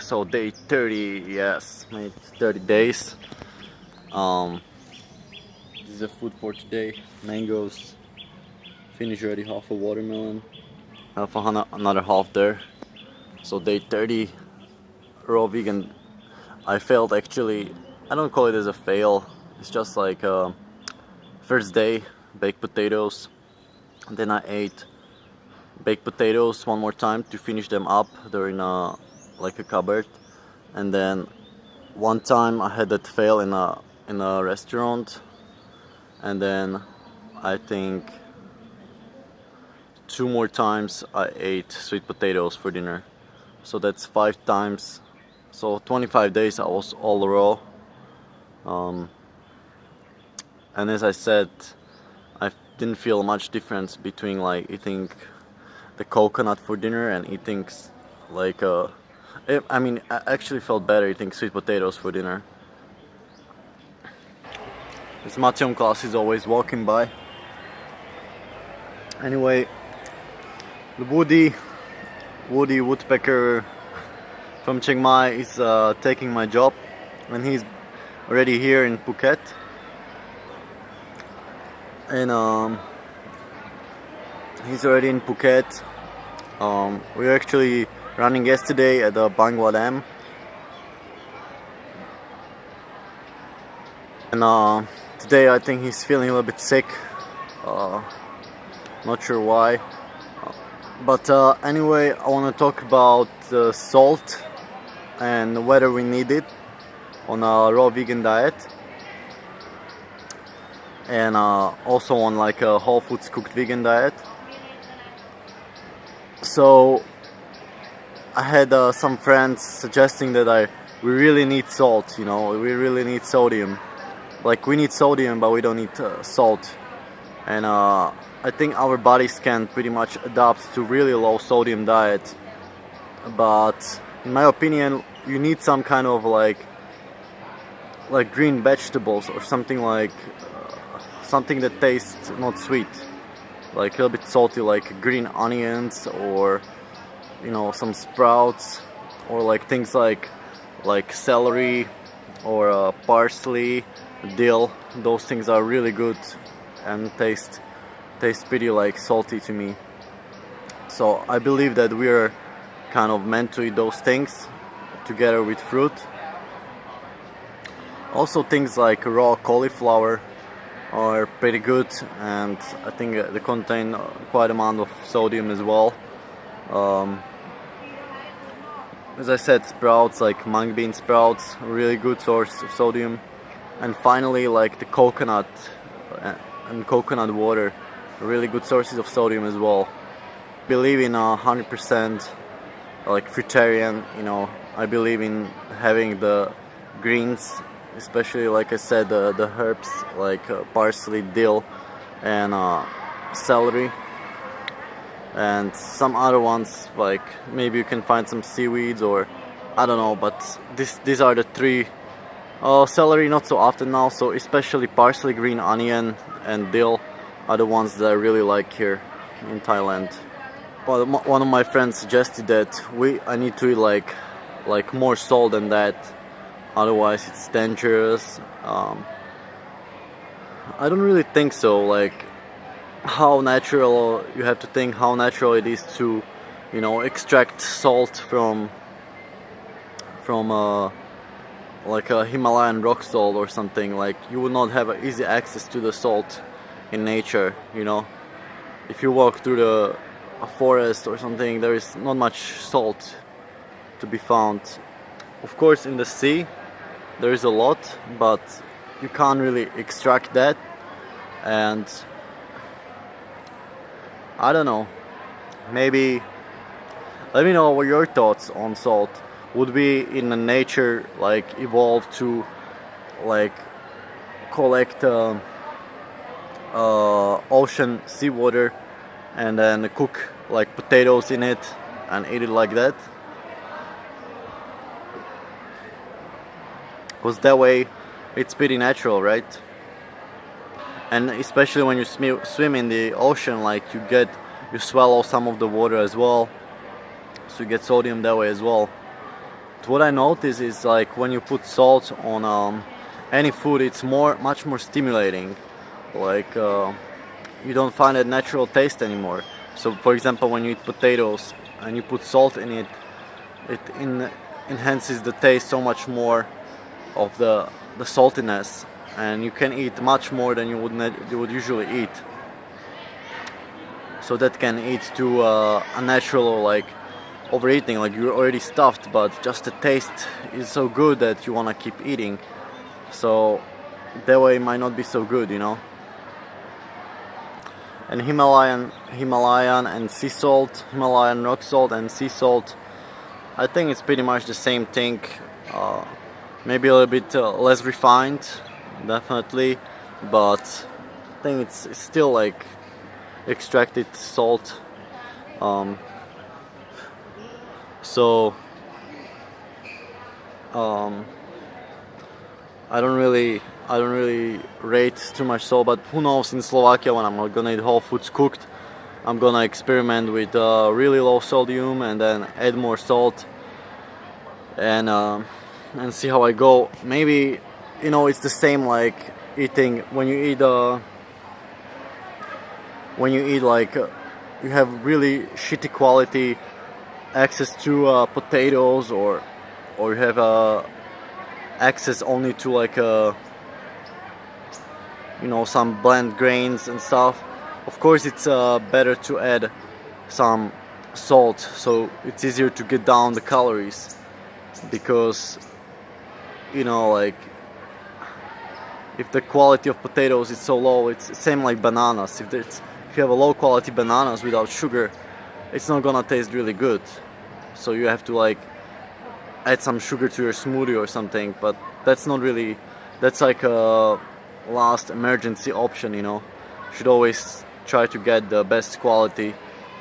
So day 30, yes, made 30 days. Um, this is the food for today. Mangoes. Finished already half a watermelon. Another half there. So day 30, raw vegan. I failed actually. I don't call it as a fail. It's just like first day baked potatoes. Then I ate baked potatoes one more time to finish them up. They're in like a cupboard. And then one time I had that fail in a restaurant, and then I think two more times I ate sweet potatoes for dinner. So that's 5 times. So 25 days I was all raw. And as I said, I didn't feel much difference between like eating the coconut for dinner and eating like I mean, I actually felt better eating sweet potatoes for dinner. This Matyom class is always walking by. Anyway, the Woody Woodpecker from Chiang Mai is taking my job, and he's already here in Phuket. And he's already in Phuket. We were actually running yesterday at the Bangwa Dam. And today I think he's feeling a little bit sick. Not sure why. But anyway, I want to talk about salt and whether we need it on a raw vegan diet. And also on like a whole foods cooked vegan diet. So I had some friends suggesting that we really need salt, we really need sodium. Like we need sodium, but we don't need salt. And I think our bodies can pretty much adapt to really low sodium diet. But in my opinion, you need some kind of like green vegetables or something like something that tastes not sweet, like a little bit salty, like green onions or some sprouts, or like things like celery or parsley, dill. Those things are really good and taste pretty like salty to me. So I believe that we are kind of meant to eat those things together with fruit. Also things like raw cauliflower are pretty good, and I think they contain quite amount of sodium as well. As I said, sprouts like mung bean sprouts, really good source of sodium. And finally, like the coconut and coconut water, really good sources of sodium as well. Believe in 100% like fruitarian. I believe in having the greens, especially like I said, the herbs like parsley, dill, and celery, and some other ones like maybe you can find some seaweeds or I don't know. But these are the three. Celery not so often now, so especially parsley, green onion, and dill are the ones that I really like here in Thailand. Well, one of my friends suggested that I need to eat like more salt than that, otherwise it's dangerous. I don't really think so. Like how natural you have to think how natural it is to extract salt from like a Himalayan rock salt or something. Like you would not have easy access to the salt in nature. If you walk through a forest or something, there is not much salt to be found. Of course, in the sea there is a lot, but you can't really extract that. And I don't know, maybe let me know what your thoughts on salt. Would we in the nature like evolve to like collect ocean seawater and then cook like potatoes in it and eat it like that? Because that way it's pretty natural, right? And especially when you swim in the ocean, like you swallow some of the water as well, so you get sodium that way as well. what I notice is like when you put salt on any food, it's much more stimulating. Like you don't find a natural taste anymore. So for example, when you eat potatoes and you put salt in it, it enhances the taste so much more of the saltiness, and you can eat much more than you would usually eat. So that can lead to a natural like overeating, like you're already stuffed, but just the taste is so good that you want to keep eating. So that way it might not be so good, you know. And Himalayan and sea salt, Himalayan rock salt and sea salt, I think it's pretty much the same thing. Maybe a little bit less refined, definitely, but I think it's still like extracted salt. So I don't really rate too much salt, but who knows, in Slovakia when I'm gonna eat whole foods cooked, I'm gonna experiment with really low sodium and then add more salt and see how I go. Maybe, you know, it's the same like eating when you eat like you have really shitty quality access to potatoes, or you have access only to like you know, some blend grains and stuff. Of course it's better to add some salt, so it's easier to get down the calories, because, you know, like if the quality of potatoes is so low, it's the same like bananas. If you have a low quality bananas without sugar, it's not gonna taste really good. So you have to like add some sugar to your smoothie or something, but that's not really, that's like a last emergency option, you know. You should always try to get the best quality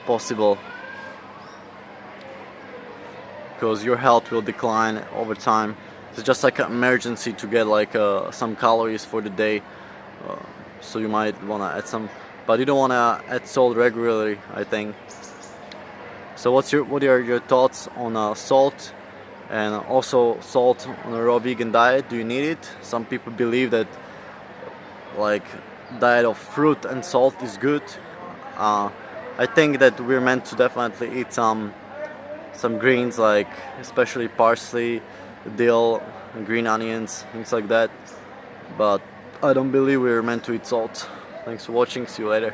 possible, because your health will decline over time. It's just like an emergency to get like some calories for the day, so you might want to add some, but you don't want to add salt regularly, I think. So what are your thoughts on salt, and also salt on a raw vegan diet? Do you need it? Some people believe that like diet of fruit and salt is good. I think that we're meant to definitely eat some greens, like especially parsley, dill, green onions, things like that. But I don't believe we're meant to eat salt. Thanks for watching. See you later.